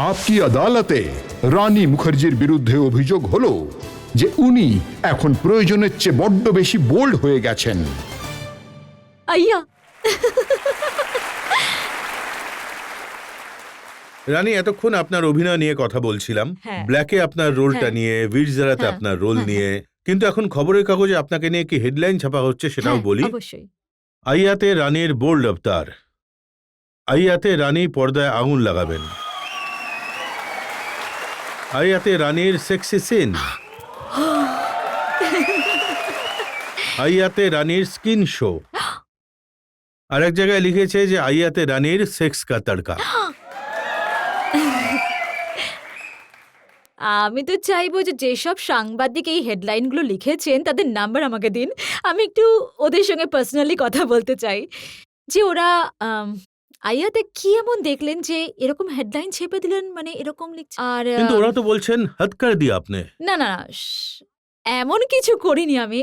আপকি আদালতে রানী মুখার্জির বিরুদ্ধে অভিযোগ হলো যে উনি এখন প্রয়োজনের চেয়ে বড্ড বেশি বোল্ড হয়ে গেছেন। আইয়া রানী, এতক্ষণ আপনার অভিনয় নিয়ে কথা বলছিলাম, হ্যাঁ। ব্ল্যাকে আপনার রোলটা হ্যাঁ। নিয়ে, বীরজারাতে হ্যাঁ। আপনার রোল হ্যাঁ, নিয়ে, কিন্তু এখন খবরের কাগজে আপনাকে নিয়ে কি হেডলাইন ছাপা হচ্ছে সেটাও হ্যাঁ, বলি। অবশ্যই। আইয়াতে রানীর বোল্ড অবতার। আইয়াতে রানী পর্দায় আগুন লাগাবেন। আইয়াতে রানীর সেক্সি সিন। আইয়াতে রানীর স্কিন শো। আর এক জায়গায় লিখেছে যে আইয়াতে রানীর সেক্স কা তড়কা। আমি তো চাইবো যে যেসব সাংবাদিক এই হেডলাইনগুলো লিখেছেন তাদের নাম্বার আমাকে দিন। আমি একটু ওদের সঙ্গে পার্সোনালি কথা বলতে চাই যে ওরা আইয়াতে কি এমন দেখলেন যে এরকম হেডলাইন ছেপে দিলেন, মানে এরকম লিখছে। আর কিন্তু ওরা তো বলছেন হদ কর দিয়া আপনি। না না এমন কিছু করিনি আমি।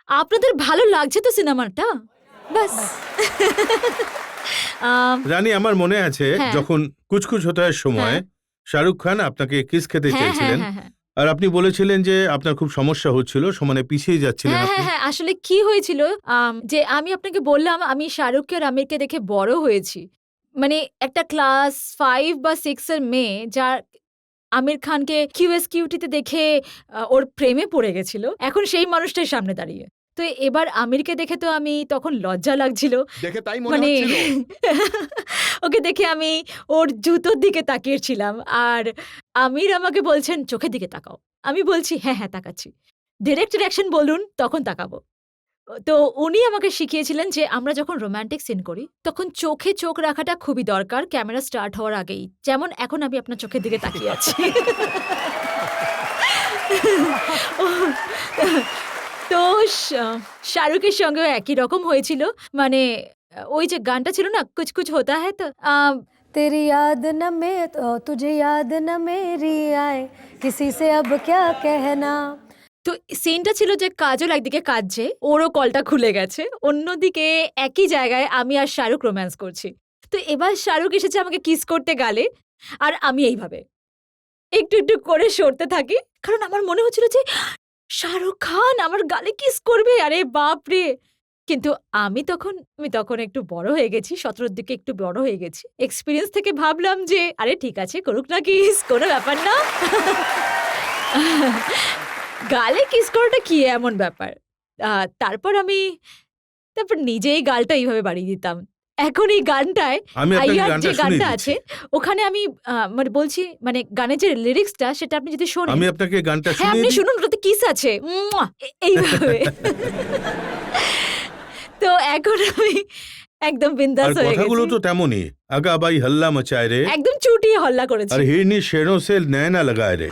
আপনাদের ভালো লাগছে তো সিনেমাটা? ব্যাস। রানী, আমার মনে আছে হ্যাঁ। যখন কুছ কুছ হোতা হ্যায় সময় হ্যাঁ। শাহরুখ খান আপনাকে কিস খেতে হ্যাঁ হ্যাঁ চেয়েছিলেন, হ্যাঁ হ্যাঁ আর আপনি বলেছিলেন যে আপনার খুব সমস্যা হচ্ছিল, সমানে পিছিয়ে যাচ্ছিলেন হ্যাঁ আপনি। হ্যাঁ হ্যাঁ আসলে কি হয়েছিল, যে আমি আপনাকে বললাম আমি শাহরুখকে আর আমিরকে দেখে বড় হয়েছি। মানে একটা ক্লাস 5 বা 6 এর মেয়ে যার আমির খানকে কিউএসকিউটিতে দেখে ওর প্রেমে পড়ে গেছিল, এখন সেই মানুষটাই সামনে দাঁড়িয়ে। তো এবার আমিরকে দেখে তো আমি তখন লজ্জা লাগছিল, দেখে তাই মনে মানে হচ্ছিল। ওকে দেখে আমি ওর জুতোর দিকে তাকিয়েছিলাম, আর আমির আমাকে বলছেন চোখের দিকে তাকাও। আমি বলছি হ্যাঁ হ্যাঁ তাকাচ্ছি। ডিরেক্ট অ্যাকশন বলুন তখন তাকাবো। তো উনি আমাকে শিখিয়েছিলেন যে আমরা যখন রোমান্টিক সিন করি তখন চোখে চোখ রাখাটা খুবই দরকার ক্যামেরা স্টার্ট হওয়ার আগেই, যেমন এখন আমি আপনার চোখের দিকে তাকিয়ে আছি। তো শাহরুখের সঙ্গেও একই রকম হয়েছিল, মানে ওই যে গানটা ছিল না কুছ কুছ হোতা হ্যায়, তো तेरी याद न में तुझे याद न मेरी आए किसी से अब क्या कहना। তো সিনটা ছিল যে কাজল একদিকে কাঁদছে, ওরও কলটা খুলে গেছে, অন্যদিকে একই জায়গায় আমি আর শাহরুখ রোম্যান্স করছি। তো এবার শাহরুখ এসেছে আমাকে কিস করতে গালে, আর আমি এইভাবে একটু একটু করে সরতে থাকি, কারণ আমার মনে হচ্ছিল যে শাহরুখ খান আমার গালে কিস করবে, আরে বাপ রে। কিন্তু আমি তখন একটু বড় হয়ে গেছি, 17 দিকে একটু বড় হয়ে গেছি, এক্সপিরিয়েন্স থেকে ভাবলাম যে আরে ঠিক আছে করুক না কিস, কোনো ব্যাপার না। গালে কিস করাটা কি এমন ব্যাপার। তারপর নিজেই গালটা এইভাবে বাড়িয়ে দিতাম। এখন এই গানটায় আমি আপনাকে আইয়ার গানটা যে শুনিয়ে গানটা দিচ্ছি। আছে ওখানে আমি মানে বলছি, মানে গানের যে লিরিক্সটা সেটা আপনি যদি শোনেন। আমি আপনাকে গানটা হ্যাঁ শুনিয়ে আপনি দিই। শুনুন, ওটাতে কিস আছে এইভাবে। তো এখন আমি একদম আর বিন্দাস হয়ে কথাগুলো গেছি, তো তেমনই, আগা বাই হল্লা মচায় রে, একদম চুটিয়ে হল্লা করেছি। আর হিরনি শেরোं से নয়না লাগায় রে।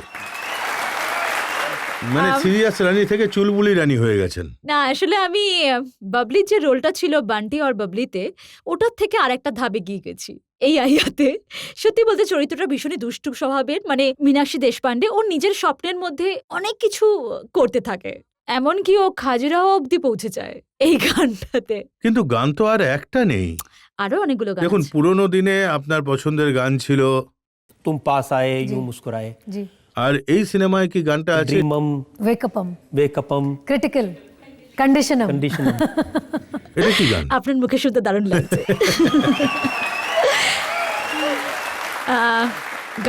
মানে সিরিয়াস রানী থেকে চুলবুলি রানী হয়ে গেছেন। না আসলে আমি বাবলির যে রোলটা ছিল বান্টি আর বাবলিতে, ওটার থেকে আরেকটা ধাপে গিয়ে গেছি এই আইয়াতে। সত্যি বলতে চরিত্রটা ভীষণই দুষ্টু স্বভাবের, মানে মীনাক্ষী দেশপান্ডে ওর নিজের স্বপ্নের মধ্যে অনেক কিছু করতে থাকে, এমনকি ও খাজুরাহো অব্দি পৌঁছে যায় এই গানটাতে। কিন্তু গান তো আর একটা নেই। আরো অনেকগুলো গান দেখুন, আছে। পুরোনো দিনে আপনার পছন্দের গান ছিল, तुम पास आए यूं मुस्कुराए, जी আর এই সিনেমায় কি গানটা আছে? ड्रीमम, वेकअपम वेकअपम, क्रिटिकल कंडीशनम। कंडीशनम। এটা কি গান? আপনার মুখে শুনতে দারুণ লাগছে।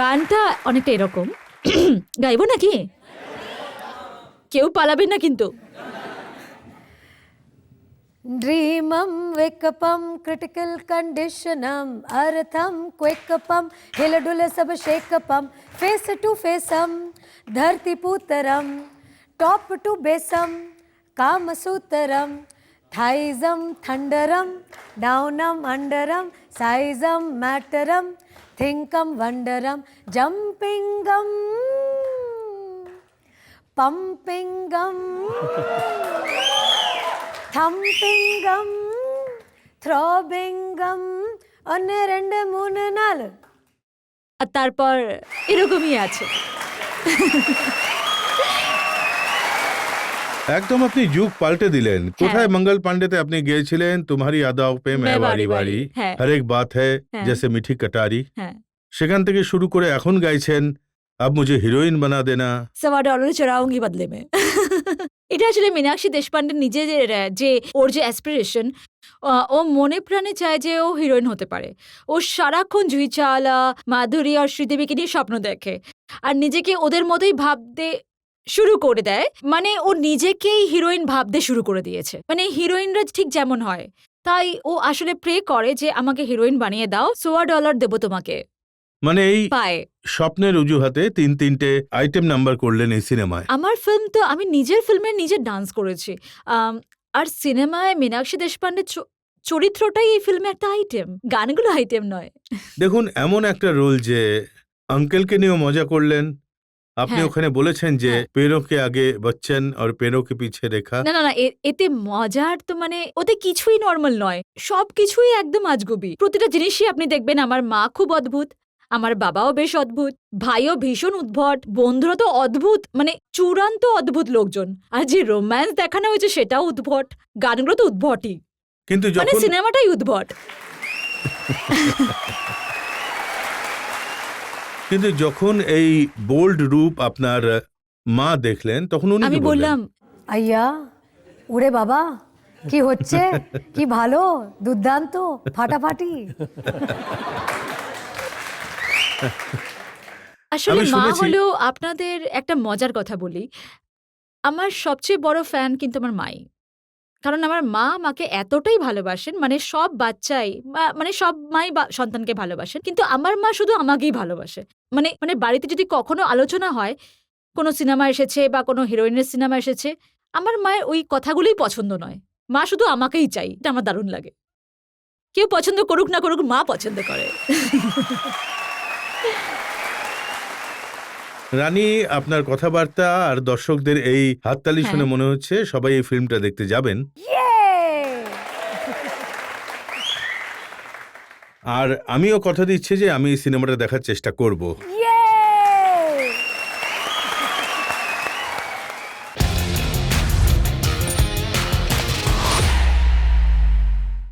গানটা অনেকটা এরকম। গাইবো নাকি? কেউ পালাবেন না কিন্তু। ड्रीमम वेकअपम क्रिटिकल कंडीशनम अर्थम क्वेकअपम हिलडुल सब शेकअपम फेस टू फेसम धरती पुतरम टॉप टू बेसम कामसूत्रम थाइजम थंडरम डाउनम अंडरम साइजम मैटरम थिंकम वंडरम जंपिंगम पंपिंगम थम्पिंगम थ्रॉबिंगम અને ரெண்டு மூணு நாலு। আর তারপর এরকমই আছে। একদম আপনি যুগ পাল্টে দিলেন। কোথায় মঙ্গল পান্ডেতে আপনি গিয়েছিলেন তোমারি আদাও পে মে বাড়ি বাড়ি, হ্যাঁ। হর এক বাত হ্যায় হ্যাঁ। জैसे মিঠি কটারি। হ্যাঁ সেখান থেকে শুরু করে এখন গাইছেন আব মুঝে হিরোইন বানা দেনা। $1.25 চড়াউঙ্গি বদলে মে। এটা আসলে মীনাক্ষী দেশপান্ডে নিজে যে ওর যে অ্যাসপিরেশন, ও মনে প্রাণে চায় যে ও হিরোইন হতে পারে। ও সারাক্ষণ জুহি চাওলা, মাধুরী আর শ্রীদেবীকে নিয়ে স্বপ্ন দেখে আর নিজেকে ওদের মতোই ভাবতে শুরু করে দেয়। মানে ও নিজেকেই হিরোইন ভাবতে শুরু করে দিয়েছে। মানে হিরোইনরা ঠিক যেমন হয়, তাই ও আসলে প্রে করে যে আমাকে হিরোইন বানিয়ে দাও, $100 দেবো তোমাকে। মানে এই পায়। স্বপ্নের অজুহাতে 3-3টে আইটেম নাম্বার করলেন এই সিনেমায়। আমার ফিল্ম তো আমি নিজের ফিল্মে নিজে ডান্স করেছি। আর সিনেমায় মীনাক্ষী দেশপান্ডের চরিত্রটাই এই ফিল্মে একটা আইটেম, গানগুলো আইটেম নয়। দেখুন, এমন একটা রোল যে আঙ্কেলকে নিয়েও মজা করলেন। আপনি হ্যাঁ। ওখানে বলেছেন যে হ্যাঁ। পেরো কে আগে বচ্চন আর পেরো কে পিছে রেখা। না না না, এতে মজার তো মানে ওতে কিছুই নর্মাল নয়, সব কিছুই একদম আজগুবি। প্রতিটা জিনিসই আপনি দেখবেন আমার মা খুব অদ্ভুত, আমার বাবাও বেশ অদ্ভুত, ভাইও ভীষণ উদ্ভট, বন্ধুরা তো অদ্ভুত, মানে চূড়ান্ত অদ্ভুত লোকজন। আর যে রোম্যান্স দেখানো হয়েছে সেটাও উদ্ভট, গানগুলো তো উদ্ভটই, কিন্তু মানে যখন সিনেমাটাই উদ্ভট। কিন্তু যখন এই বোল্ড রূপ আপনার মা দেখলেন তখন উনি আমি কি বললেন? বললাম আইয়া ওরে বাবা কি হচ্ছে, কি ভালো, দুর্দান্ত, ফাটাফাটি। আসলে আমি মা শুনেছি- হলো আপনাদের একটা মজার কথা বলি, আমার সবচেয়ে বড় ফ্যান কিন্তু আমার মাই। কারণ আমার মা আমাকে এতটাই ভালোবাসেন, মানে সব বাচ্চাই মানে সব মাই সন্তানকে ভালোবাসেন, কিন্তু আমার মা শুধু আমাকেই ভালোবাসে। মানে মানে বাড়িতে যদি কখনো আলোচনা হয় কোনো সিনেমা এসেছে বা কোনো হিরোইনের সিনেমা এসেছে, আমার মায়ের ওই কথাগুলোই পছন্দ নয়, মা শুধু আমাকেই চাই। এটা আমার দারুণ লাগে। কেউ পছন্দ করুক না করুক, মা পছন্দ করে। রানী, আপনার কথাবার্তা আর দর্শকদের এই হাততালি শুনে হ্যাঁ। মনে হচ্ছে সবাই এই ফিল্মটা দেখতে যাবেন। আর আমিও কথা দিচ্ছি যে আমি এই সিনেমাটা দেখার চেষ্টা করব।